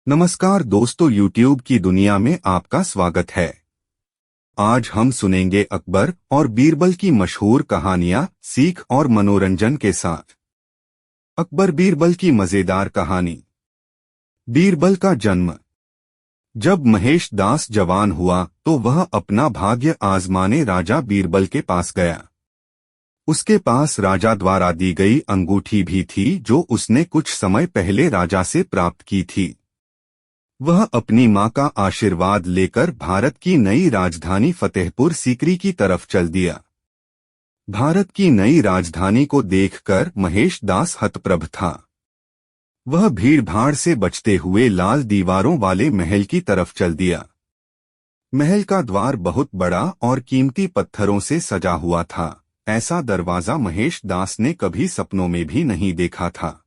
नमस्कार दोस्तों, YouTube की दुनिया में आपका स्वागत है। आज हम सुनेंगे अकबर और बीरबल की मशहूर कहानियां सीख और मनोरंजन के साथ। अकबर बीरबल की मजेदार कहानी। बीरबल का जन्म। जब महेश दास जवान हुआ तो वह अपना भाग्य आजमाने राजा बीरबल के पास गया। उसके पास राजा द्वारा दी गई अंगूठी भी थी जो उसने कुछ समय पहले राजा से प्राप्त की थी। वह अपनी मां का आशीर्वाद लेकर भारत की नई राजधानी फतेहपुर सीकरी की तरफ चल दिया। भारत की नई राजधानी को देखकर महेश दास हतप्रभ था। वह भीड़भाड़ से बचते हुए लाल दीवारों वाले महल की तरफ चल दिया। महल का द्वार बहुत बड़ा और कीमती पत्थरों से सजा हुआ था। ऐसा दरवाजा महेश दास ने कभी सपनों में भी नहीं देखा था।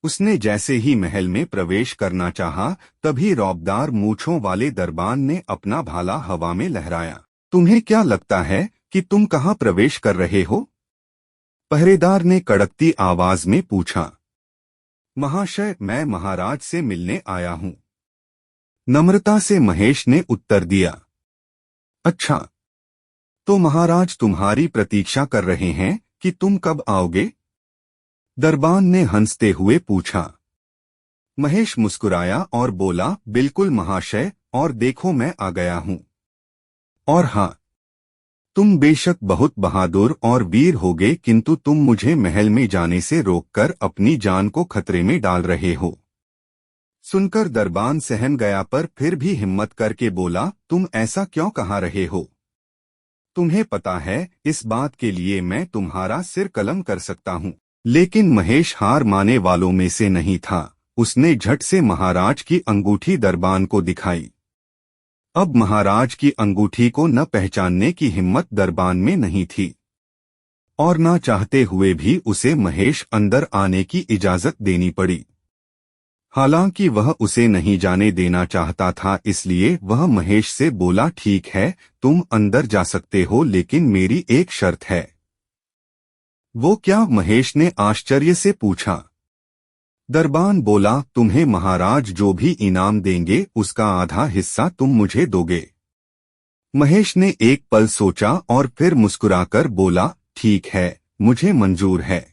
उसने जैसे ही महल में प्रवेश करना चाहा, तभी रौबदार मूंछों वाले दरबान ने अपना भाला हवा में लहराया। तुम्हें क्या लगता है कि तुम कहाँ प्रवेश कर रहे हो? पहरेदार ने कड़कती आवाज में पूछा। महाशय, मैं महाराज से मिलने आया हूँ, नम्रता से महेश ने उत्तर दिया। अच्छा, तो महाराज तुम्हारी प्रतीक्षा कर रहे हैं कि तुम कब आओगे? दरबान ने हंसते हुए पूछा। महेश मुस्कुराया और बोला, बिल्कुल महाशय, और देखो मैं आ गया हूँ। और हाँ, तुम बेशक बहुत बहादुर और वीर होगे, किंतु तुम मुझे महल में जाने से रोककर अपनी जान को खतरे में डाल रहे हो। सुनकर दरबान सहम गया, पर फिर भी हिम्मत करके बोला, तुम ऐसा क्यों कहा रहे हो? तुम्हें पता है, इस बात के लिए मैं तुम्हारा सिर कलम कर सकता हूँ। लेकिन महेश हार माने वालों में से नहीं था। उसने झट से महाराज की अंगूठी दरबान को दिखाई। अब महाराज की अंगूठी को न पहचानने की हिम्मत दरबान में नहीं थी, और न चाहते हुए भी उसे महेश अंदर आने की इजाजत देनी पड़ी। हालांकि वह उसे नहीं जाने देना चाहता था, इसलिए वह महेश से बोला, ठीक है, तुम अंदर जा सकते हो, लेकिन मेरी एक शर्त है। वो क्या? महेश ने आश्चर्य से पूछा। दरबान बोला, तुम्हें महाराज जो भी इनाम देंगे उसका आधा हिस्सा तुम मुझे दोगे। महेश ने एक पल सोचा और फिर मुस्कुराकर बोला, ठीक है, मुझे मंजूर है।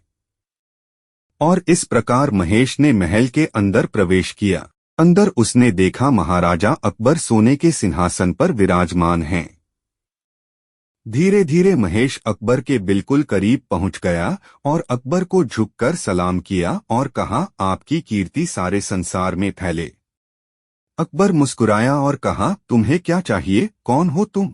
और इस प्रकार महेश ने महल के अंदर प्रवेश किया। अंदर उसने देखा महाराजा अकबर सोने के सिंहासन पर विराजमान हैं। धीरे धीरे महेश अकबर के बिल्कुल करीब पहुंच गया और अकबर को झुककर सलाम किया और कहा, आपकी कीर्ति सारे संसार में फैले। अकबर मुस्कुराया और कहा, तुम्हें क्या चाहिए? कौन हो तुम?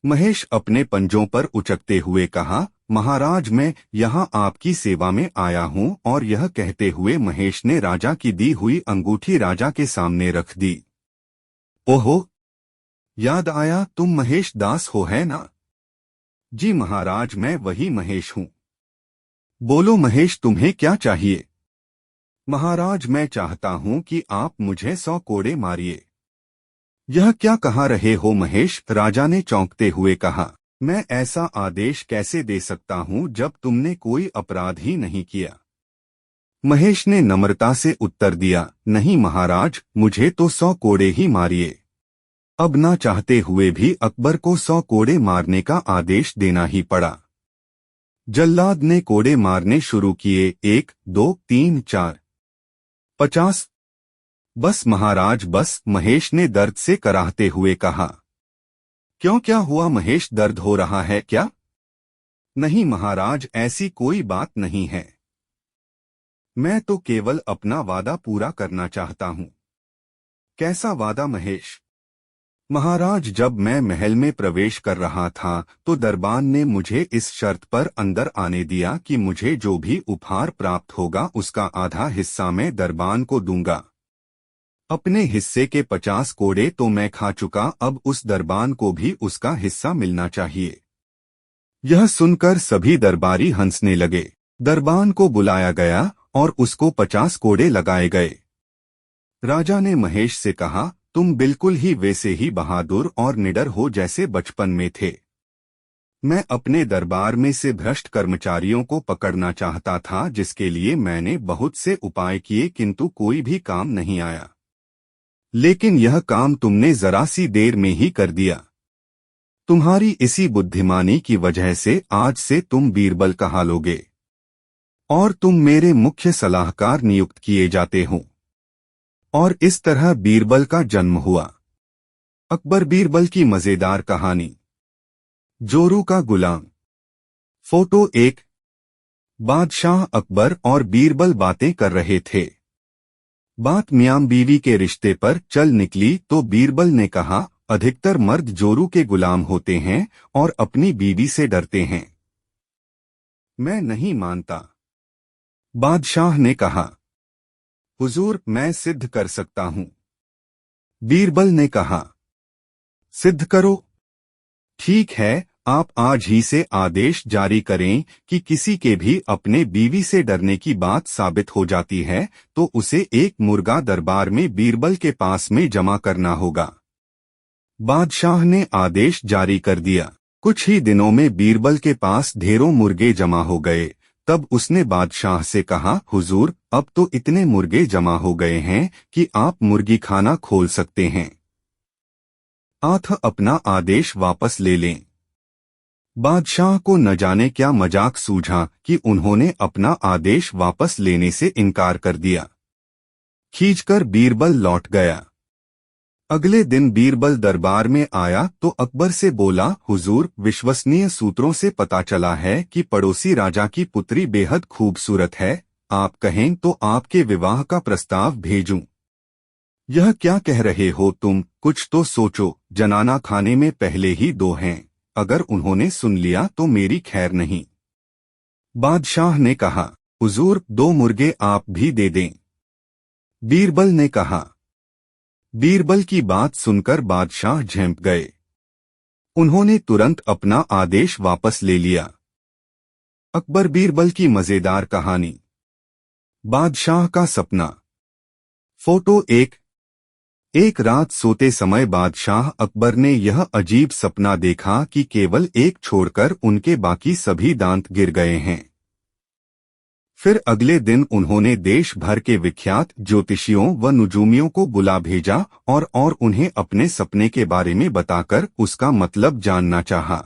महेश अपने पंजों पर उचकते हुए कहा, महाराज, मैं यहाँ आपकी सेवा में आया हूँ। और यह कहते हुए महेश ने राजा की दी हुई अंगूठी राजा के सामने रख दी। ओहो, याद आया, तुम महेश दास हो, है ना? जी महाराज, मैं वही महेश हूँ। बोलो महेश, तुम्हें क्या चाहिए? महाराज, मैं चाहता हूँ कि आप मुझे 100 कोड़े मारिए। यह क्या कहा रहे हो महेश? राजा ने चौंकते हुए कहा। मैं ऐसा आदेश कैसे दे सकता हूँ जब तुमने कोई अपराध ही नहीं किया? महेश ने नम्रता से उत्तर दिया, नहीं महाराज, मुझे तो 100 कोड़े ही मारिए। अब ना चाहते हुए भी अकबर को 100 कोड़े मारने का आदेश देना ही पड़ा। जल्लाद ने कोड़े मारने शुरू किए। 1, 2, 3, 4, 50। बस महाराज, बस, महेश ने दर्द से कराहते हुए कहा। क्यों, क्या हुआ महेश? दर्द हो रहा है क्या? नहीं महाराज, ऐसी कोई बात नहीं है। मैं तो केवल अपना वादा पूरा करना चाहता हूँ। कैसा वादा महेश? महाराज, जब मैं महल में प्रवेश कर रहा था तो दरबान ने मुझे इस शर्त पर अंदर आने दिया कि मुझे जो भी उपहार प्राप्त होगा उसका आधा हिस्सा मैं दरबान को दूंगा। अपने हिस्से के 50 कोड़े तो मैं खा चुका, अब उस दरबान को भी उसका हिस्सा मिलना चाहिए। यह सुनकर सभी दरबारी हंसने लगे। दरबान को बुलाया गया और उसको 50 कोड़े लगाए गए। राजा ने महेश से कहा, तुम बिल्कुल ही वैसे ही बहादुर और निडर हो जैसे बचपन में थे। मैं अपने दरबार में से भ्रष्ट कर्मचारियों को पकड़ना चाहता था, जिसके लिए मैंने बहुत से उपाय किए किंतु कोई भी काम नहीं आया। लेकिन यह काम तुमने जरा सी देर में ही कर दिया। तुम्हारी इसी बुद्धिमानी की वजह से आज से तुम बीरबल कहालोगे और तुम मेरे मुख्य सलाहकार नियुक्त किए जाते हो। और इस तरह बीरबल का जन्म हुआ। अकबर बीरबल की मजेदार कहानी। जोरू का गुलाम। फोटो 1। बादशाह अकबर और बीरबल बातें कर रहे थे। बात मियां बीवी के रिश्ते पर चल निकली तो बीरबल ने कहा, अधिकतर मर्द जोरू के गुलाम होते हैं और अपनी बीवी से डरते हैं। मैं नहीं मानता। बादशाह ने कहा, हुजूर, मैं सिद्ध कर सकता हूं। बीरबल ने कहा, सिद्ध करो। ठीक है, आप आज ही से आदेश जारी करें कि किसी के भी अपने बीवी से डरने की बात साबित हो जाती है तो उसे एक मुर्गा दरबार में बीरबल के पास में जमा करना होगा। बादशाह ने आदेश जारी कर दिया। कुछ ही दिनों में बीरबल के पास ढेरों मुर्गे जमा हो गए। तब उसने बादशाह से कहा, हुजूर, अब तो इतने मुर्गे जमा हो गए हैं कि आप मुर्गी खाना खोल सकते हैं। आप अपना आदेश वापस ले लें। बादशाह को न जाने क्या मजाक सूझा कि उन्होंने अपना आदेश वापस लेने से इनकार कर दिया। खींचकर बीरबल लौट गया। अगले दिन बीरबल दरबार में आया तो अकबर से बोला, हुजूर, विश्वसनीय सूत्रों से पता चला है कि पड़ोसी राजा की पुत्री बेहद खूबसूरत है। आप कहें तो आपके विवाह का प्रस्ताव भेजूं। यह क्या कह रहे हो तुम? कुछ तो सोचो। जनाना खाने में पहले ही 2 हैं। अगर उन्होंने सुन लिया तो मेरी खैर नहीं। बादशाह ने कहा, हुजूर, 2 मुर्गे आप भी दे दें। बीरबल ने कहा। बीरबल की बात सुनकर बादशाह झेंप गए। उन्होंने तुरंत अपना आदेश वापस ले लिया। अकबर बीरबल की मजेदार कहानी। बादशाह का सपना। फोटो 1। एक रात सोते समय बादशाह अकबर ने यह अजीब सपना देखा कि केवल एक छोड़कर उनके बाकी सभी दांत गिर गए हैं। फिर अगले दिन उन्होंने देश भर के विख्यात ज्योतिषियों व नुजूमियों को बुला भेजा और उन्हें अपने सपने के बारे में बताकर उसका मतलब जानना चाहा।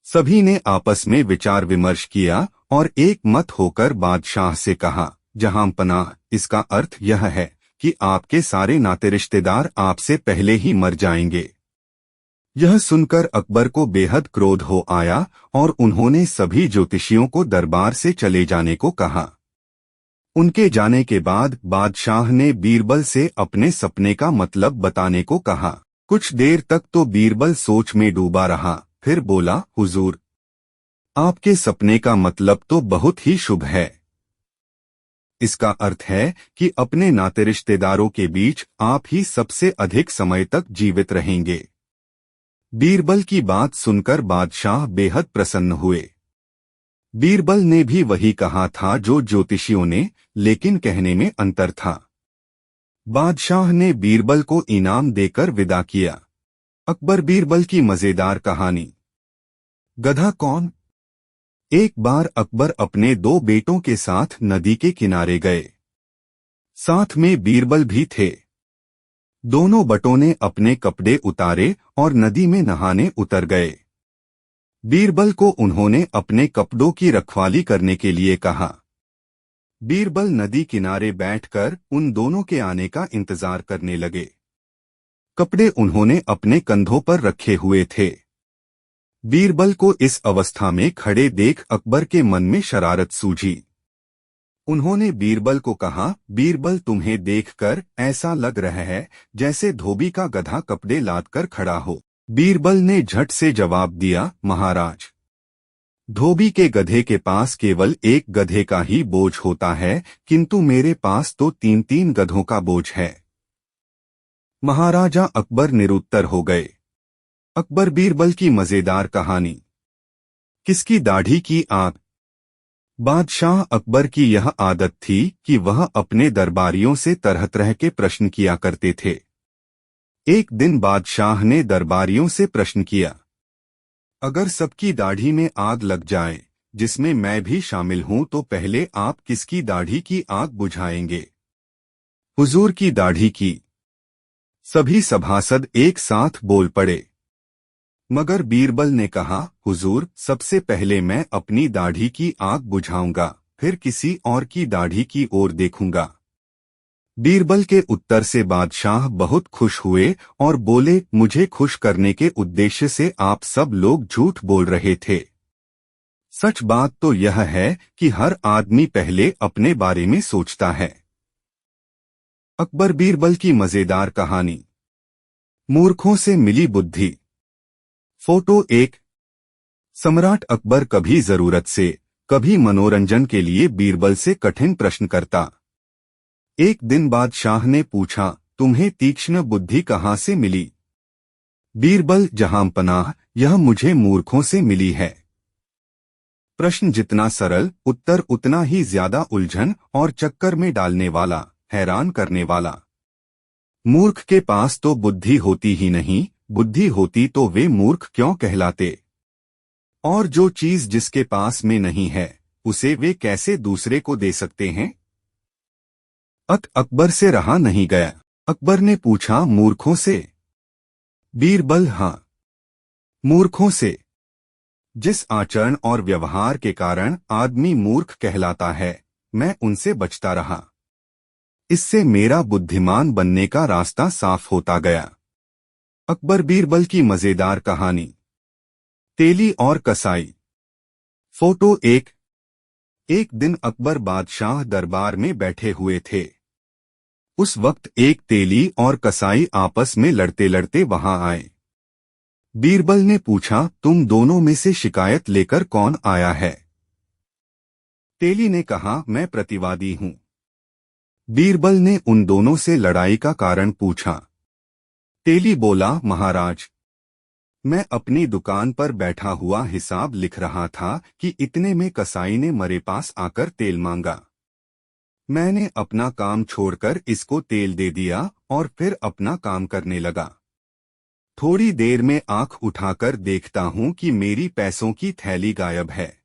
सभी ने आपस में विचार विमर्श किया और एक मत होकर बादशाह से कहा, जहांपनाह, इसका अर्थ यह है कि आपके सारे नाते रिश्तेदार आपसे पहले ही मर जाएंगे। यह सुनकर अकबर को बेहद क्रोध हो आया और उन्होंने सभी ज्योतिषियों को दरबार से चले जाने को कहा। उनके जाने के बाद बादशाह ने बीरबल से अपने सपने का मतलब बताने को कहा। कुछ देर तक तो बीरबल सोच में डूबा रहा, फिर बोला, हुजूर, आपके सपने का मतलब तो बहुत ही शुभ है। इसका अर्थ है कि अपने नाते रिश्तेदारों के बीच आप ही सबसे अधिक समय तक जीवित रहेंगे। बीरबल की बात सुनकर बादशाह बेहद प्रसन्न हुए। बीरबल ने भी वही कहा था जो ज्योतिषियों ने, लेकिन कहने में अंतर था। बादशाह ने बीरबल को इनाम देकर विदा किया। अकबर बीरबल की मजेदार कहानी। गधा कौन? एक बार अकबर अपने 2 बेटों के साथ नदी के किनारे गए। साथ में बीरबल भी थे। दोनों बटों ने अपने कपड़े उतारे और नदी में नहाने उतर गए। बीरबल को उन्होंने अपने कपड़ों की रखवाली करने के लिए कहा। बीरबल नदी किनारे बैठकर उन दोनों के आने का इंतजार करने लगे। कपड़े उन्होंने अपने कंधों पर रखे हुए थे। बीरबल को इस अवस्था में खड़े देख अकबर के मन में शरारत सूझी। उन्होंने बीरबल को कहा, बीरबल, तुम्हें देखकर ऐसा लग रहा है जैसे धोबी का गधा कपड़े लाद कर खड़ा हो। बीरबल ने झट से जवाब दिया, महाराज, धोबी के गधे के पास केवल एक गधे का ही बोझ होता है, किंतु मेरे पास तो 3-3 गधों का बोझ है। महाराजा अकबर निरुत्तर हो गए। अकबर बीरबल की मजेदार कहानी। किसकी दाढ़ी की आग? बादशाह अकबर की यह आदत थी कि वह अपने दरबारियों से तरह तरह के प्रश्न किया करते थे। एक दिन बादशाह ने दरबारियों से प्रश्न किया, अगर सबकी दाढ़ी में आग लग जाए, जिसमें मैं भी शामिल हूं, तो पहले आप किसकी दाढ़ी की आग बुझाएंगे? हुजूर की दाढ़ी की। सभी सभासद एक साथ बोल पड़े। मगर बीरबल ने कहा, हुजूर, सबसे पहले मैं अपनी दाढ़ी की आग बुझाऊंगा, फिर किसी और की दाढ़ी की ओर देखूंगा। बीरबल के उत्तर से बादशाह बहुत खुश हुए और बोले, मुझे खुश करने के उद्देश्य से आप सब लोग झूठ बोल रहे थे। सच बात तो यह है कि हर आदमी पहले अपने बारे में सोचता है। अकबर बीरबल की मजेदार कहानी। मूर्खों से मिली बुद्धि। फोटो 1। सम्राट अकबर कभी जरूरत से, कभी मनोरंजन के लिए बीरबल से कठिन प्रश्न करता। एक दिन बादशाह ने पूछा, तुम्हें तीक्ष्ण बुद्धि कहाँ से मिली? बीरबल, जहांपनाह, यह मुझे मूर्खों से मिली है। प्रश्न जितना सरल, उत्तर उतना ही ज्यादा उलझन और चक्कर में डालने वाला, हैरान करने वाला। मूर्ख के पास तो बुद्धि होती ही नहीं, बुद्धि होती तो वे मूर्ख क्यों कहलाते? और जो चीज जिसके पास में नहीं है, उसे वे कैसे दूसरे को दे सकते हैं? अकबर से रहा नहीं गया। अकबर ने पूछा, मूर्खों से? बीरबल, हाँ, मूर्खों से। जिस आचरण और व्यवहार के कारण आदमी मूर्ख कहलाता है, मैं उनसे बचता रहा। इससे मेरा बुद्धिमान बनने का रास्ता साफ होता गया। अकबर बीरबल की मजेदार कहानी। तेली और कसाई। फोटो 1। एक दिन अकबर बादशाह दरबार में बैठे हुए थे। उस वक्त एक तेली और कसाई आपस में लड़ते लड़ते वहां आए। बीरबल ने पूछा, तुम दोनों में से शिकायत लेकर कौन आया है? तेली ने कहा, मैं प्रतिवादी हूं। बीरबल ने उन दोनों से लड़ाई का कारण पूछा। तेली बोला, महाराज, मैं अपनी दुकान पर बैठा हुआ हिसाब लिख रहा था कि इतने में कसाई ने मेरे पास आकर तेल मांगा। मैंने अपना काम छोड़कर इसको तेल दे दिया और फिर अपना काम करने लगा। थोड़ी देर में आंख उठाकर देखता हूं कि मेरी पैसों की थैली गायब है।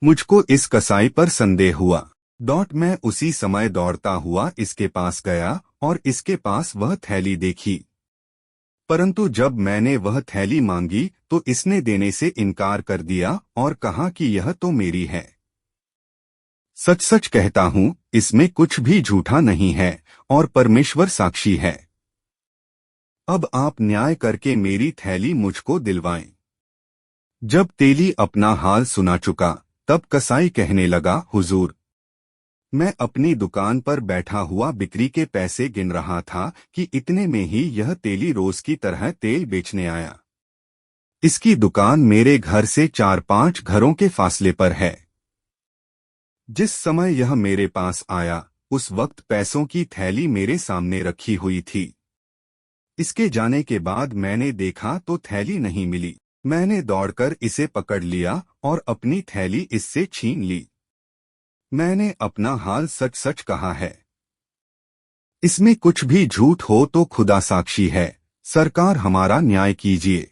मुझको इस कसाई पर संदेह हुआ। मैं उसी समय दौड़ता हुआ इसके पास गया और इसके पास वह थैली देखी। परंतु जब मैंने वह थैली मांगी तो इसने देने से इनकार कर दिया और कहा कि यह तो मेरी है। सच सच कहता हूं, इसमें कुछ भी झूठा नहीं है और परमेश्वर साक्षी है। अब आप न्याय करके मेरी थैली मुझको दिलवाएं। जब तेली अपना हाल सुना चुका, तब कसाई कहने लगा, हुजूर, मैं अपनी दुकान पर बैठा हुआ बिक्री के पैसे गिन रहा था कि इतने में ही यह तेली रोज की तरह तेल बेचने आया। इसकी दुकान मेरे घर से 4-5 घरों के फासले पर है। जिस समय यह मेरे पास आया, उस वक्त पैसों की थैली मेरे सामने रखी हुई थी। इसके जाने के बाद मैंने देखा तो थैली नहीं मिली। मैंने दौड़कर इसे पकड़ लिया और अपनी थैली इससे छीन ली। मैंने अपना हाल सच सच कहा है। इसमें कुछ भी झूठ हो तो खुदा साक्षी है। सरकार, हमारा न्याय कीजिए।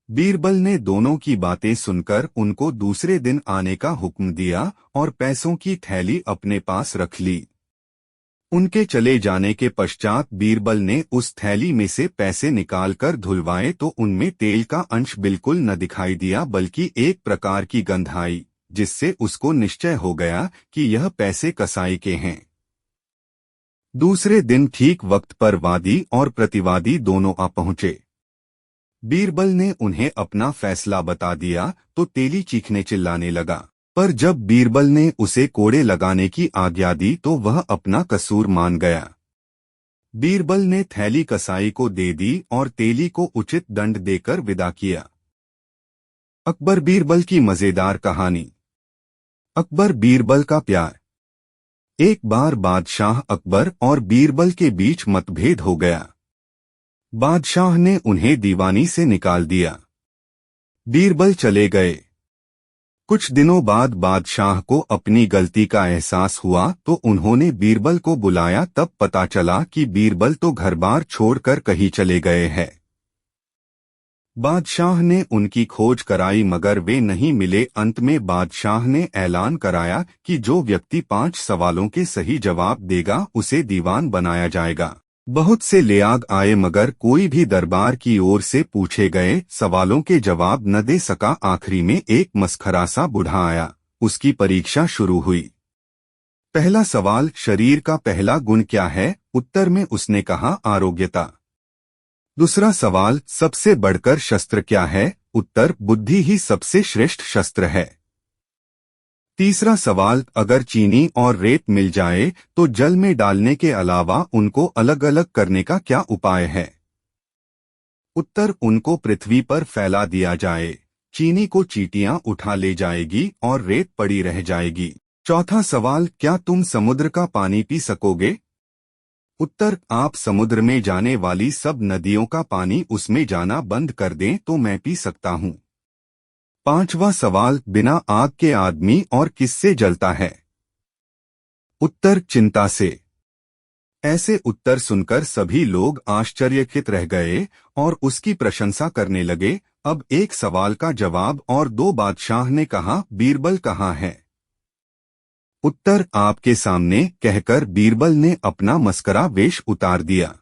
बीरबल ने दोनों की बातें सुनकर उनको दूसरे दिन आने का हुक्म दिया और पैसों की थैली अपने पास रख ली। उनके चले जाने के पश्चात बीरबल ने उस थैली में से पैसे निकालकर धुलवाए तो उनमें तेल का अंश बिल्कुल न दिखाई दिया, बल्कि एक प्रकार की गंध आई, जिससे उसको निश्चय हो गया कि यह पैसे कसाई के हैं। दूसरे दिन ठीक वक्त पर वादी और प्रतिवादी दोनों आ पहुंचे। बीरबल ने उन्हें अपना फैसला बता दिया तो तेली चीखने चिल्लाने लगा। पर जब बीरबल ने उसे कोड़े लगाने की आज्ञा दी तो वह अपना कसूर मान गया। बीरबल ने थैली कसाई को दे दी और तेली को उचित दंड देकर विदा किया। अकबर बीरबल की मजेदार कहानी। अकबर बीरबल का प्यार। एक बार बादशाह अकबर और बीरबल के बीच मतभेद हो गया। बादशाह ने उन्हें दीवानी से निकाल दिया। बीरबल चले गए। कुछ दिनों बाद बादशाह को अपनी गलती का एहसास हुआ तो उन्होंने बीरबल को बुलाया। तब पता चला कि बीरबल तो घर बार छोड़कर कहीं चले गए हैं। बादशाह ने उनकी खोज कराई मगर वे नहीं मिले। अंत में बादशाह ने ऐलान कराया कि जो व्यक्ति 5 सवालों के सही जवाब देगा उसे दीवान बनाया जाएगा। बहुत से लियाग आए मगर कोई भी दरबार की ओर से पूछे गए सवालों के जवाब न दे सका। आखिरी में एक मस्खरा सा बूढ़ा आया। उसकी परीक्षा शुरू हुई। पहला सवाल, शरीर का पहला गुण क्या है? उत्तर में उसने कहा, आरोग्यता। दूसरा सवाल, सबसे बढ़कर शस्त्र क्या है? उत्तर, बुद्धि ही सबसे श्रेष्ठ शस्त्र है। तीसरा सवाल, अगर चीनी और रेत मिल जाए तो जल में डालने के अलावा उनको अलग अलग करने का क्या उपाय है? उत्तर, उनको पृथ्वी पर फैला दिया जाए। चीनी को चींटियां उठा ले जाएगी और रेत पड़ी रह जाएगी। चौथा सवाल, क्या तुम समुद्र का पानी पी सकोगे? उत्तर, आप समुद्र में जाने वाली सब नदियों का पानी उसमें जाना बंद कर दें तो मैं पी सकता हूँ। पांचवा सवाल, बिना आग के आदमी और किससे जलता है? उत्तर, चिंता से। ऐसे उत्तर सुनकर सभी लोग आश्चर्यचकित रह गए और उसकी प्रशंसा करने लगे। अब एक सवाल का जवाब और दो। बादशाह ने कहा, बीरबल कहाँ है? उत्तर, आपके सामने, कहकर बीरबल ने अपना मस्करा वेश उतार दिया।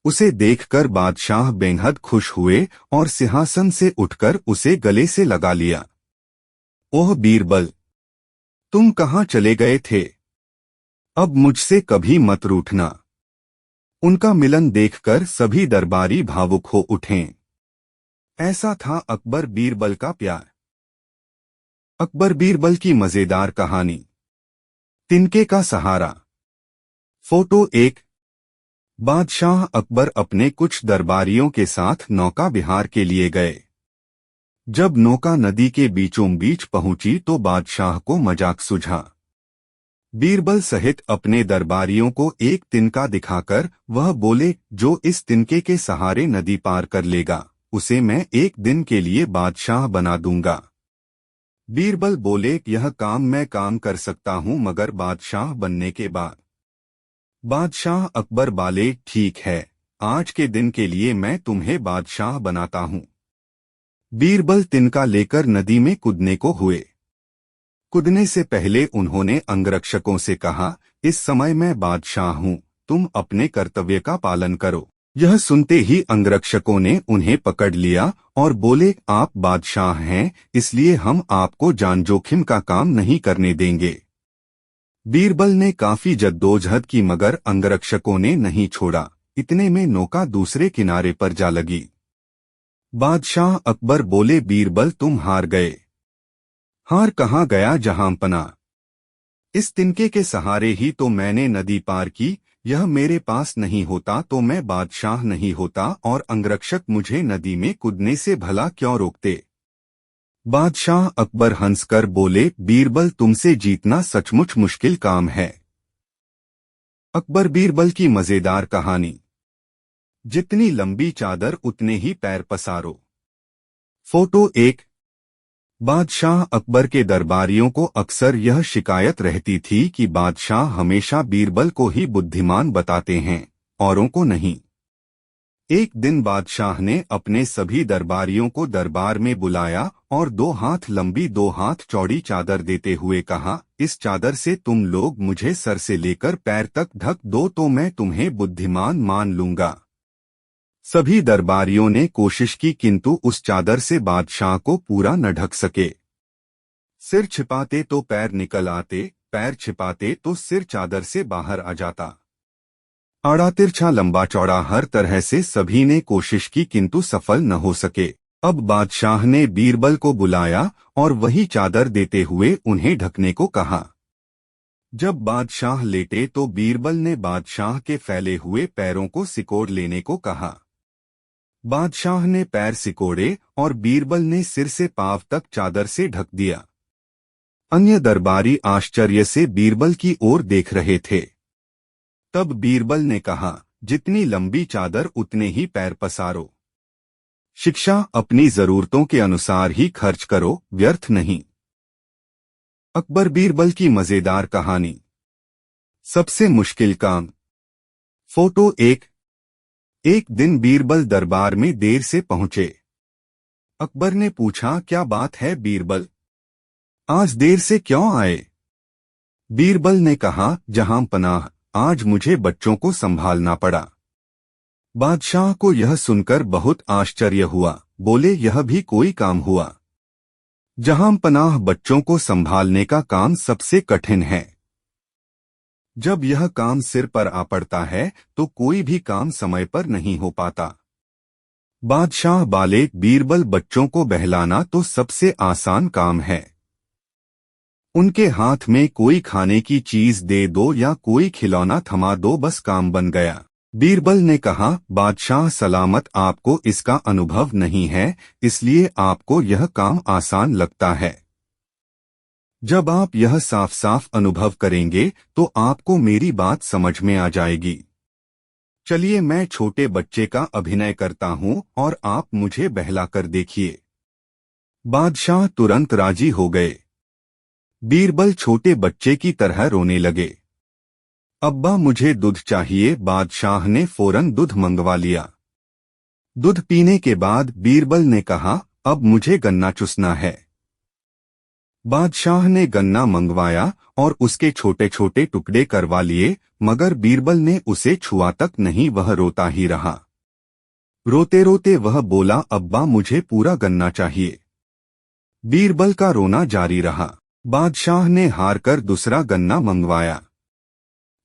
उसे देखकर बादशाह बेहद खुश हुए और सिंहासन से उठकर उसे गले से लगा लिया। ओह बीरबल, तुम कहाँ चले गए थे? अब मुझसे कभी मत रूठना। उनका मिलन देखकर सभी दरबारी भावुक हो उठे। ऐसा था अकबर बीरबल का प्यार। अकबर बीरबल की मजेदार कहानी। तिनके का सहारा। फोटो 1। बादशाह अकबर अपने कुछ दरबारियों के साथ नौका विहार के लिए गए। जब नौका नदी के बीचों बीच पहुंची तो बादशाह को मजाक सूझा। बीरबल सहित अपने दरबारियों को एक तिनका दिखाकर वह बोले, जो इस तिनके के सहारे नदी पार कर लेगा उसे मैं एक दिन के लिए बादशाह बना दूंगा। बीरबल बोले, यह काम मैं कर सकता हूं मगर बादशाह बनने के बाद। बादशाह अकबर बोले, ठीक है, आज के दिन के लिए मैं तुम्हें बादशाह बनाता हूं। बीरबल तिनका लेकर नदी में कूदने को हुए। कूदने से पहले उन्होंने अंगरक्षकों से कहा, इस समय मैं बादशाह हूं, तुम अपने कर्तव्य का पालन करो। यह सुनते ही अंगरक्षकों ने उन्हें पकड़ लिया और बोले, आप बादशाह हैं, इसलिए हम आपको जान जोखिम का काम नहीं करने देंगे। बीरबल ने काफी जद्दोजहद की मगर अंगरक्षकों ने नहीं छोड़ा। इतने में नौका दूसरे किनारे पर जा लगी। बादशाह अकबर बोले, बीरबल तुम हार गए। हार कहाँ गया जहांपना, इस तिनके के सहारे ही तो मैंने नदी पार की। यह मेरे पास नहीं होता तो मैं बादशाह नहीं होता और अंगरक्षक मुझे नदी में कूदने से भला क्यों रोकते। बादशाह अकबर हंसकर बोले, बीरबल तुमसे जीतना सचमुच मुश्किल काम है। अकबर बीरबल की मजेदार कहानी। जितनी लंबी चादर उतने ही पैर पसारो। फोटो 1। बादशाह अकबर के दरबारियों को अक्सर यह शिकायत रहती थी कि बादशाह हमेशा बीरबल को ही बुद्धिमान बताते हैं, औरों को नहीं। एक दिन बादशाह ने अपने सभी दरबारियों को दरबार में बुलाया और 2 हाथ लंबी 2 हाथ चौड़ी चादर देते हुए कहा, इस चादर से तुम लोग मुझे सर से लेकर पैर तक ढक दो तो मैं तुम्हें बुद्धिमान मान लूंगा। सभी दरबारियों ने कोशिश की किंतु उस चादर से बादशाह को पूरा न ढक सके। सिर छिपाते तो पैर निकल आते, पैर छिपाते तो सिर चादर से बाहर आ जाता। आड़ा तिरछा लंबा चौड़ा हर तरह से सभी ने कोशिश की किंतु सफल न हो सके। अब बादशाह ने बीरबल को बुलाया और वही चादर देते हुए उन्हें ढकने को कहा। जब बादशाह लेटे तो बीरबल ने बादशाह के फैले हुए पैरों को सिकोड़ लेने को कहा। बादशाह ने पैर सिकोड़े और बीरबल ने सिर से पांव तक चादर से ढक दिया। अन्य दरबारी आश्चर्य से बीरबल की ओर देख रहे थे। तब बीरबल ने कहा, जितनी लंबी चादर उतने ही पैर पसारो। शिक्षा अपनी जरूरतों के अनुसार ही खर्च करो, व्यर्थ नहीं। अकबर बीरबल की मजेदार कहानी। सबसे मुश्किल काम। फोटो 1। एक दिन बीरबल दरबार में देर से पहुंचे। अकबर ने पूछा, क्या बात है बीरबल, आज देर से क्यों आए? बीरबल ने कहा, जहां पनाह, आज मुझे बच्चों को संभालना पड़ा। बादशाह को यह सुनकर बहुत आश्चर्य हुआ। बोले, यह भी कोई काम हुआ? जहां पनाह, बच्चों को संभालने का काम सबसे कठिन है। जब यह काम सिर पर आ पड़ता है तो कोई भी काम समय पर नहीं हो पाता। बादशाह बोले, बीरबल, बच्चों को बहलाना तो सबसे आसान काम है। उनके हाथ में कोई खाने की चीज दे दो या कोई खिलौना थमा दो, बस काम बन गया। बीरबल ने कहा, बादशाह सलामत, आपको इसका अनुभव नहीं है, इसलिए आपको यह काम आसान लगता है। जब आप यह साफ साफ अनुभव करेंगे तो आपको मेरी बात समझ में आ जाएगी। चलिए, मैं छोटे बच्चे का अभिनय करता हूँ और आप मुझे बहलाकर देखिए। बादशाह तुरंत राजी हो गए। बीरबल छोटे बच्चे की तरह रोने लगे। अब्बा, मुझे दूध चाहिए। बादशाह ने फौरन दूध मंगवा लिया। दूध पीने के बाद बीरबल ने कहा, अब मुझे गन्ना चूसना है। बादशाह ने गन्ना मंगवाया और उसके छोटे छोटे टुकड़े करवा लिए, मगर बीरबल ने उसे छुआ तक नहीं, वह रोता ही रहा। रोते रोते वह बोला, अब्बा, मुझे पूरा गन्ना चाहिए। बीरबल का रोना जारी रहा। बादशाह ने हार कर दूसरा गन्ना मंगवाया,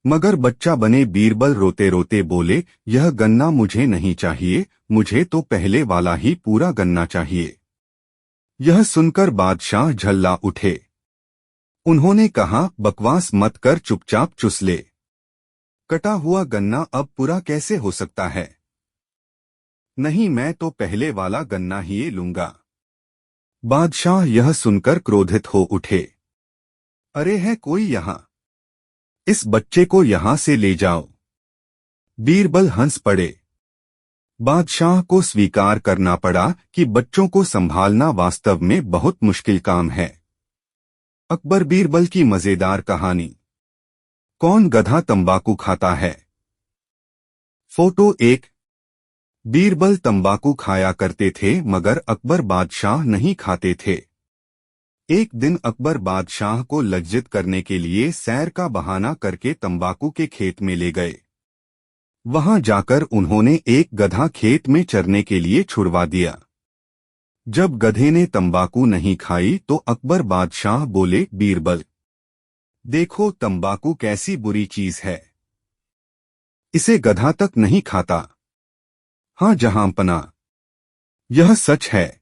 मगर बच्चा बने बीरबल रोते रोते बोले, यह गन्ना मुझे नहीं चाहिए, मुझे तो पहले वाला ही पूरा गन्ना चाहिए। यह सुनकर बादशाह झल्ला उठे। उन्होंने कहा, बकवास मत कर, चुपचाप चूस ले। कटा हुआ गन्ना अब पूरा कैसे हो सकता है? नहीं, मैं तो पहले वाला गन्ना ही लूंगा। बादशाह यह सुनकर क्रोधित हो उठे। अरे, है कोई यहाँ? इस बच्चे को यहां से ले जाओ। बीरबल हंस पड़े। बादशाह को स्वीकार करना पड़ा कि बच्चों को संभालना वास्तव में बहुत मुश्किल काम है। अकबर बीरबल की मजेदार कहानी। कौन गधा तंबाकू खाता है? फोटो 1। बीरबल तंबाकू खाया करते थे, मगर अकबर बादशाह नहीं खाते थे। एक दिन अकबर बादशाह को लज्जित करने के लिए सैर का बहाना करके तंबाकू के खेत में ले गए। वहां जाकर उन्होंने एक गधा खेत में चरने के लिए छुड़वा दिया। जब गधे ने तंबाकू नहीं खाई तो अकबर बादशाह बोले, बीरबल, देखो तंबाकू कैसी बुरी चीज है, इसे गधा तक नहीं खाता। हाँ जहांपना, यह सच है।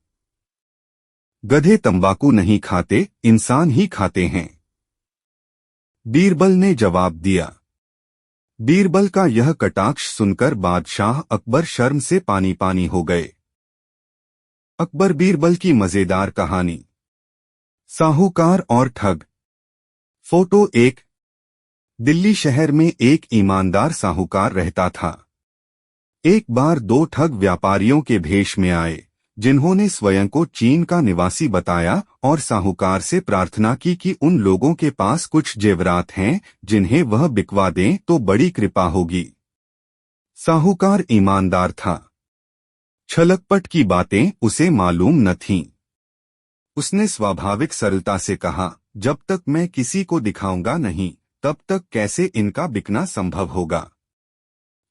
गधे तंबाकू नहीं खाते, इंसान ही खाते हैं। बीरबल ने जवाब दिया। बीरबल का यह कटाक्ष सुनकर बादशाह अकबर शर्म से पानी पानी हो गए। अकबर बीरबल की मजेदार कहानी। साहूकार और ठग। फोटो 1। दिल्ली शहर में एक ईमानदार साहूकार रहता था। एक बार दो ठग व्यापारियों के भेष में आए, जिन्होंने स्वयं को चीन का निवासी बताया और साहूकार से प्रार्थना की कि उन लोगों के पास कुछ जेवरात हैं जिन्हें वह बिकवा दें तो बड़ी कृपा होगी। साहूकार ईमानदार था। छलकपट की बातें उसे मालूम न थीं। उसने स्वाभाविक सरलता से कहा, जब तक मैं किसी को दिखाऊंगा नहीं, तब तक कैसे इनका बिकना संभव होगा।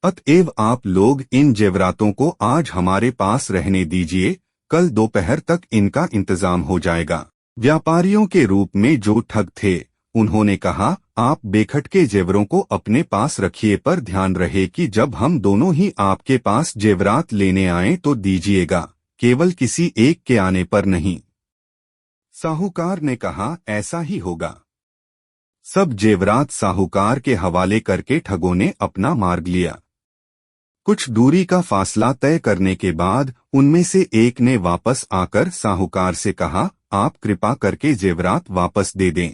अतएव आप लोग इन जेवरातों को आज हमारे पास रहने दीजिए, कल दोपहर तक इनका इंतजाम हो जाएगा। व्यापारियों के रूप में जो ठग थे, उन्होंने कहा, आप बेखटके जेवरों को अपने पास रखिए, पर ध्यान रहे कि जब हम दोनों ही आपके पास जेवरात लेने आएं तो दीजिएगा, केवल किसी एक के आने पर नहीं। साहूकार ने कहा, ऐसा ही होगा। सब जेवरात साहूकार के हवाले करके ठगों ने अपना मार्ग लिया। कुछ दूरी का फासला तय करने के बाद उनमें से एक ने वापस आकर साहूकार से कहा, आप कृपा करके जेवरात वापस दे दें।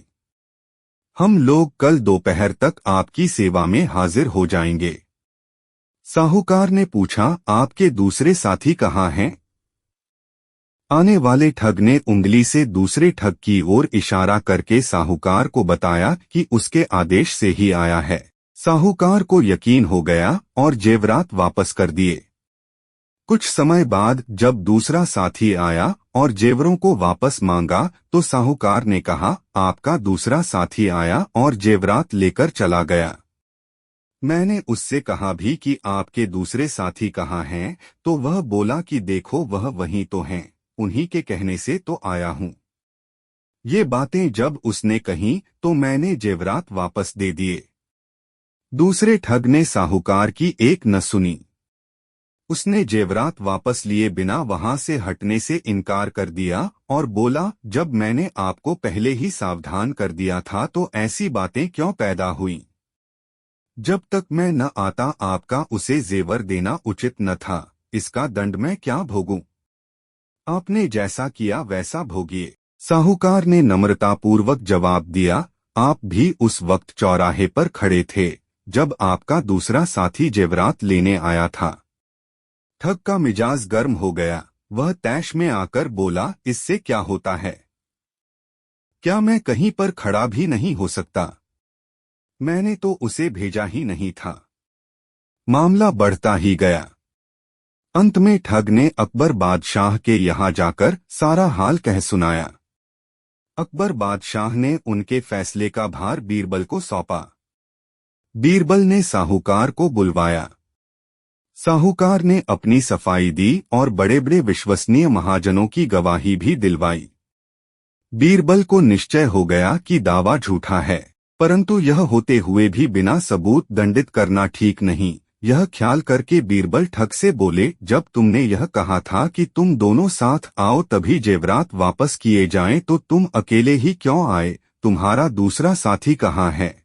हम लोग कल दोपहर तक आपकी सेवा में हाजिर हो जाएंगे। साहूकार ने पूछा, आपके दूसरे साथी कहाँ हैं? आने वाले ठग ने उंगली से दूसरे ठग की ओर इशारा करके साहूकार को बताया कि उसके आदेश से ही आया है। साहूकार को यकीन हो गया और जेवरात वापस कर दिए। कुछ समय बाद जब दूसरा साथी आया और जेवरों को वापस मांगा तो साहूकार ने कहा, आपका दूसरा साथी आया और जेवरात लेकर चला गया। मैंने उससे कहा भी कि आपके दूसरे साथी कहाँ हैं, तो वह बोला कि देखो वह वहीं तो हैं, उन्हीं के कहने से तो आया हूँ। ये बातें जब उसने कहीं तो मैंने जेवरात वापस दे दिए। दूसरे ठग ने साहूकार की एक न सुनी। उसने जेवरात वापस लिए बिना वहां से हटने से इनकार कर दिया और बोला, जब मैंने आपको पहले ही सावधान कर दिया था तो ऐसी बातें क्यों पैदा हुई। जब तक मैं न आता आपका उसे जेवर देना उचित न था, इसका दंड मैं क्या भोगूं। आपने जैसा किया वैसा भोगिए। साहूकार ने नम्रतापूर्वक जवाब दिया, आप भी उस वक्त चौराहे पर खड़े थे जब आपका दूसरा साथी जेवरात लेने आया था। ठग का मिजाज गर्म हो गया। वह तैश में आकर बोला, इससे क्या होता है, क्या मैं कहीं पर खड़ा भी नहीं हो सकता। मैंने तो उसे भेजा ही नहीं था। मामला बढ़ता ही गया। अंत में ठग ने अकबर बादशाह के यहाँ जाकर सारा हाल कह सुनाया। अकबर बादशाह ने उनके फैसले का भार बीरबल को सौंपा। बीरबल ने साहूकार को बुलवाया। साहूकार ने अपनी सफाई दी और बड़े बड़े विश्वसनीय महाजनों की गवाही भी दिलवाई। बीरबल को निश्चय हो गया कि दावा झूठा है, परंतु यह होते हुए भी बिना सबूत दंडित करना ठीक नहीं। यह ख्याल करके बीरबल ठग से बोले, जब तुमने यह कहा था कि तुम दोनों साथ आओ तभी जेवरात वापस किए जाएं, तो तुम अकेले ही क्यों आए, तुम्हारा दूसरा साथी कहाँ है।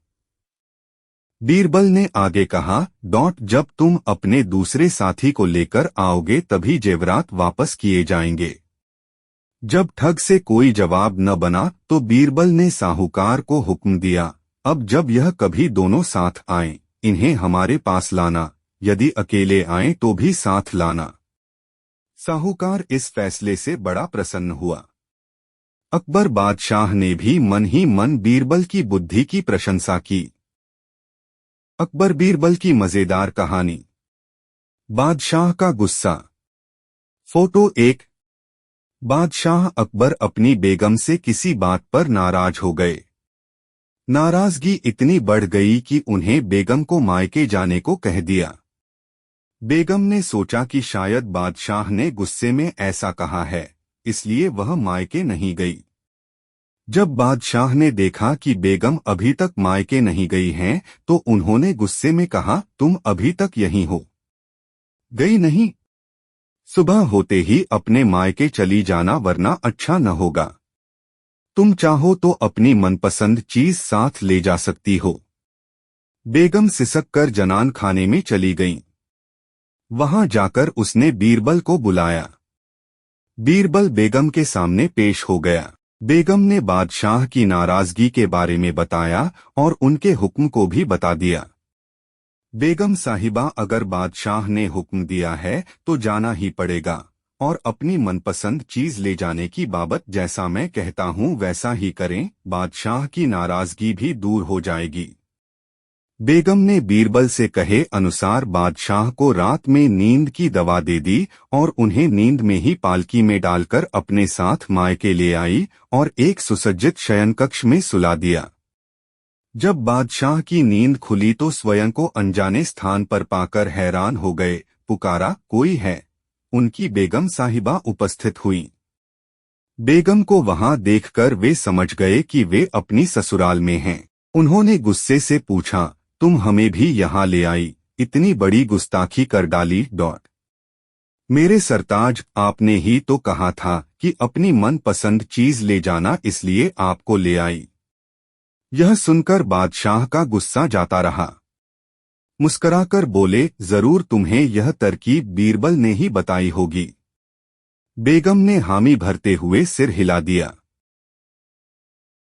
बीरबल ने आगे कहा, जब तुम अपने दूसरे साथी को लेकर आओगे तभी जेवरात वापस किए जाएंगे। जब ठग से कोई जवाब न बना तो बीरबल ने साहूकार को हुक्म दिया, अब जब यह कभी दोनों साथ आएं, इन्हें हमारे पास लाना, यदि अकेले आएं तो भी साथ लाना। साहूकार इस फैसले से बड़ा प्रसन्न हुआ। अकबर बादशाह ने भी मन ही मन बीरबल की बुद्धि की प्रशंसा की। अकबर बीरबल की मजेदार कहानी। बादशाह का गुस्सा। फोटो 1। बादशाह अकबर अपनी बेगम से किसी बात पर नाराज हो गए। नाराजगी इतनी बढ़ गई कि उन्हें बेगम को मायके जाने को कह दिया। बेगम ने सोचा कि शायद बादशाह ने गुस्से में ऐसा कहा है, इसलिए वह मायके नहीं गई। जब बादशाह ने देखा कि बेगम अभी तक मायके नहीं गई हैं, तो उन्होंने गुस्से में कहा, तुम अभी तक यहीं हो, गई नहीं। सुबह होते ही अपने मायके चली जाना, वरना अच्छा न होगा। तुम चाहो तो अपनी मनपसंद चीज साथ ले जा सकती हो। बेगम सिसक कर जनान खाने में चली गईं। वहां जाकर उसने बीरबल को बुलाया। बीरबल बेगम के सामने पेश हो गया। बेगम ने बादशाह की नाराजगी के बारे में बताया और उनके हुक्म को भी बता दिया। बेगम साहिबा, अगर बादशाह ने हुक्म दिया है तो जाना ही पड़ेगा, और अपनी मनपसंद चीज ले जाने की बाबत जैसा मैं कहता हूँ वैसा ही करें, बादशाह की नाराजगी भी दूर हो जाएगी। बेगम ने बीरबल से कहे अनुसार बादशाह को रात में नींद की दवा दे दी और उन्हें नींद में ही पालकी में डालकर अपने साथ मायके ले आई और एक सुसज्जित शयनकक्ष में सुला दिया। जब बादशाह की नींद खुली तो स्वयं को अनजाने स्थान पर पाकर हैरान हो गए। पुकारा, कोई है? उनकी बेगम साहिबा उपस्थित हुई। बेगम को वहां देखकर वे समझ गए कि वे अपनी ससुराल में हैं। उन्होंने गुस्से से पूछा, तुम हमें भी यहाँ ले आई, इतनी बड़ी गुस्ताखी कर डाली। मेरे सरताज, आपने ही तो कहा था कि अपनी मनपसंद चीज ले जाना, इसलिए आपको ले आई। यह सुनकर बादशाह का गुस्सा जाता रहा। मुस्कराकर बोले, जरूर तुम्हें यह तरकीब बीरबल ने ही बताई होगी। बेगम ने हामी भरते हुए सिर हिला दिया।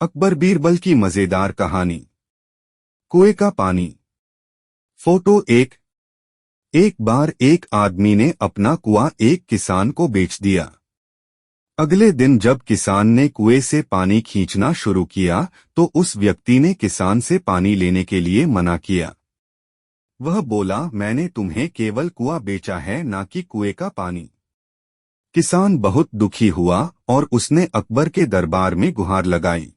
अकबर बीरबल की मजेदार कहानी। कुएं का पानी। फोटो 1। एक बार एक आदमी ने अपना कुआं एक किसान को बेच दिया। अगले दिन जब किसान ने कुएं से पानी खींचना शुरू किया तो उस व्यक्ति ने किसान से पानी लेने के लिए मना किया। वह बोला, मैंने तुम्हें केवल कुआं बेचा है, ना कि कुएं का पानी। किसान बहुत दुखी हुआ और उसने अकबर के दरबार में गुहार लगाई।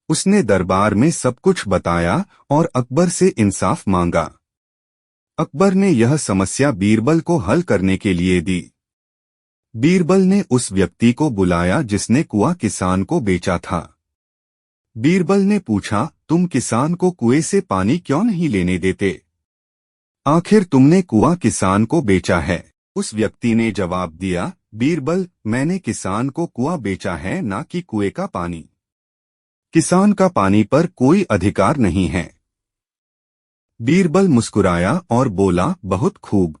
उसने दरबार में सब कुछ बताया और अकबर से इंसाफ मांगा। अकबर ने यह समस्या बीरबल को हल करने के लिए दी। बीरबल ने उस व्यक्ति को बुलाया जिसने कुआं किसान को बेचा था। बीरबल ने पूछा, तुम किसान को कुएं से पानी क्यों नहीं लेने देते? आखिर तुमने कुआं किसान को बेचा है। उस व्यक्ति ने जवाब दिया, बीरबल, मैंने किसान को कुआं बेचा है, ना कि कुएं का पानी। किसान का पानी पर कोई अधिकार नहीं है। बीरबल मुस्कुराया और बोला, बहुत खूब।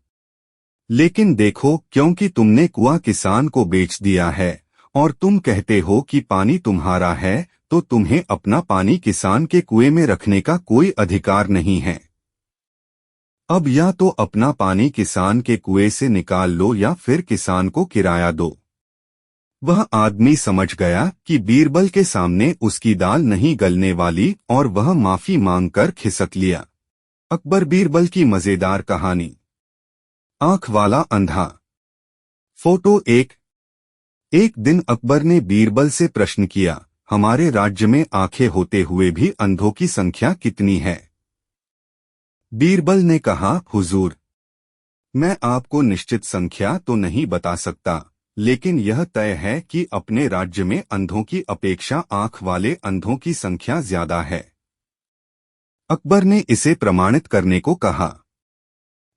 लेकिन देखो, क्योंकि तुमने कुआं किसान को बेच दिया है और तुम कहते हो कि पानी तुम्हारा है, तो तुम्हें अपना पानी किसान के कुएं में रखने का कोई अधिकार नहीं है। अब या तो अपना पानी किसान के कुएं से निकाल लो या फिर किसान को किराया दो। वह आदमी समझ गया कि बीरबल के सामने उसकी दाल नहीं गलने वाली और वह माफी मांगकर खिसक लिया। अकबर बीरबल की मजेदार कहानी। आंख वाला अंधा। फोटो 1। एक दिन अकबर ने बीरबल से प्रश्न किया, हमारे राज्य में आंखें होते हुए भी अंधों की संख्या कितनी है? बीरबल ने कहा, हुजूर, मैं आपको निश्चित संख्या तो नहीं बता सकता, लेकिन यह तय है कि अपने राज्य में अंधों की अपेक्षा आंख वाले अंधों की संख्या ज्यादा है। अकबर ने इसे प्रमाणित करने को कहा।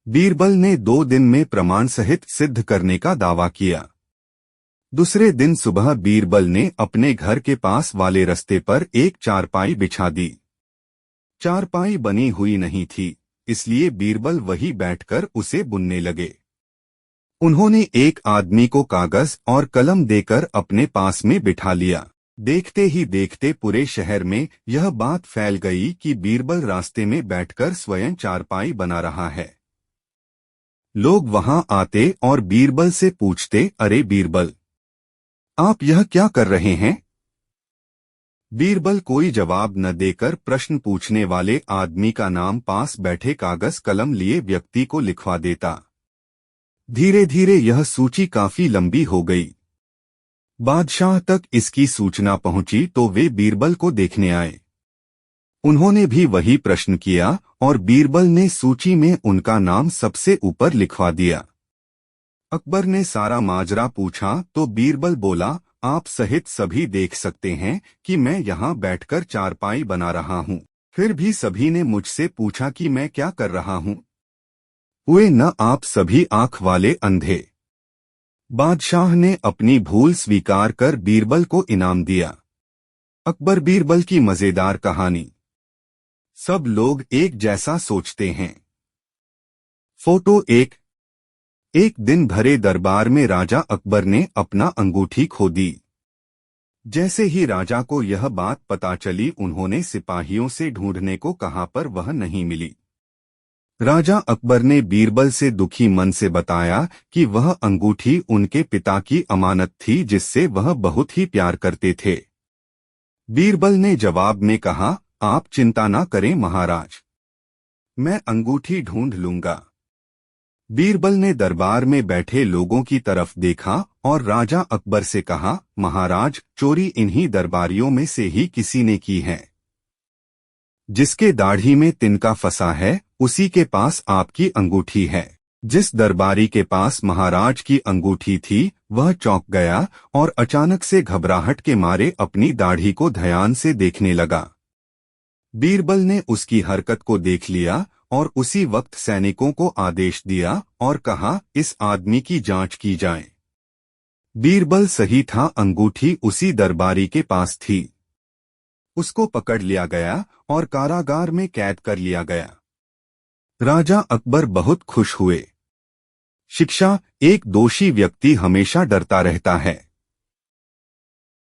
बीरबल ने 2 दिन में प्रमाण सहित सिद्ध करने का दावा किया। दूसरे दिन सुबह बीरबल ने अपने घर के पास वाले रास्ते पर एक चारपाई बिछा दी। चारपाई बनी हुई नहीं थी, इसलिए बीरबल वही बैठकर उसे बुनने लगे। उन्होंने एक आदमी को कागज और कलम देकर अपने पास में बिठा लिया। देखते ही देखते पूरे शहर में यह बात फैल गई कि बीरबल रास्ते में बैठकर स्वयं चारपाई बना रहा है। लोग वहां आते और बीरबल से पूछते, अरे बीरबल, आप यह क्या कर रहे हैं? बीरबल कोई जवाब न देकर प्रश्न पूछने वाले आदमी का नाम पास बैठे कागज कलम लिए व्यक्ति को लिखवा देता। धीरे धीरे यह सूची काफी लंबी हो गई। बादशाह तक इसकी सूचना पहुंची तो वे बीरबल को देखने आए। उन्होंने भी वही प्रश्न किया और बीरबल ने सूची में उनका नाम सबसे ऊपर लिखवा दिया। अकबर ने सारा माजरा पूछा तो बीरबल बोला, आप सहित सभी देख सकते हैं कि मैं यहाँ बैठकर चारपाई बना रहा हूँ। फिर भी सभी ने मुझसे पूछा कि मैं क्या कर रहा हूँ। हुए न आप सभी आंख वाले अंधे। बादशाह ने अपनी भूल स्वीकार कर बीरबल को इनाम दिया। अकबर बीरबल की मजेदार कहानी। सब लोग एक जैसा सोचते हैं। फोटो 1। एक दिन भरे दरबार में राजा अकबर ने अपना अंगूठी खो दी। जैसे ही राजा को यह बात पता चली, उन्होंने सिपाहियों से ढूंढने को कहा पर वह नहीं मिली। राजा अकबर ने बीरबल से दुखी मन से बताया कि वह अंगूठी उनके पिता की अमानत थी जिससे वह बहुत ही प्यार करते थे। बीरबल ने जवाब में कहा, आप चिंता न करें महाराज, मैं अंगूठी ढूंढ लूंगा। बीरबल ने दरबार में बैठे लोगों की तरफ देखा और राजा अकबर से कहा, महाराज, चोरी इन्हीं दरबारियों में से ही किसी ने की है। जिसके दाढ़ी में तिनका फंसा है उसी के पास आपकी अंगूठी है। जिस दरबारी के पास महाराज की अंगूठी थी वह चौंक गया और अचानक से घबराहट के मारे अपनी दाढ़ी को ध्यान से देखने लगा। बीरबल ने उसकी हरकत को देख लिया और उसी वक्त सैनिकों को आदेश दिया और कहा, इस आदमी की जांच की जाए। बीरबल सही था, अंगूठी उसी दरबारी के पास थी। उसको पकड़ लिया गया और कारागार में कैद कर लिया गया। राजा अकबर बहुत खुश हुए। शिक्षा: एक दोषी व्यक्ति हमेशा डरता रहता है।